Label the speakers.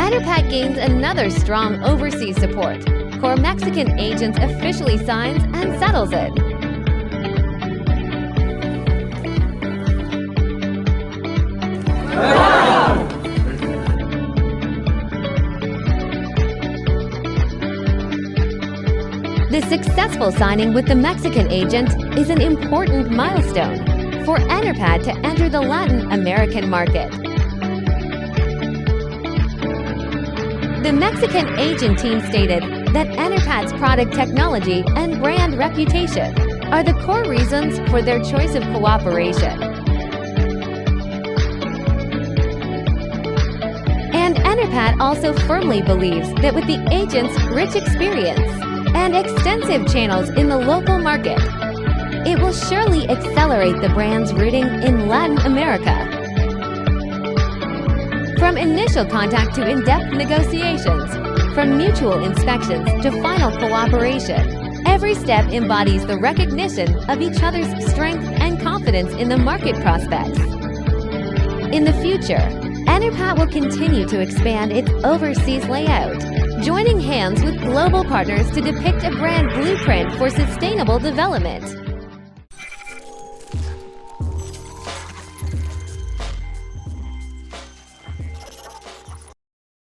Speaker 1: Enerpat gains another strong overseas support. Core Mexican agents officially signs and settles it. The successful signing with the Mexican agent is an important milestone for Enerpat to enter the Latin American market. The Mexican agent team stated that Enerpat's product technology and brand reputation are the core reasons for their choice of cooperation. And Enerpat also firmly believes that with the agent's rich experience and extensive channels in the local market, it will surely accelerate the brand's rooting in Latin America. From initial contact to in-depth negotiations, from mutual inspections to final cooperation, every step embodies the recognition of each other's strength and confidence in the market prospects. In the future, Enerpat will continue to expand its overseas layout, joining hands with global partners to depict a brand blueprint for sustainable development.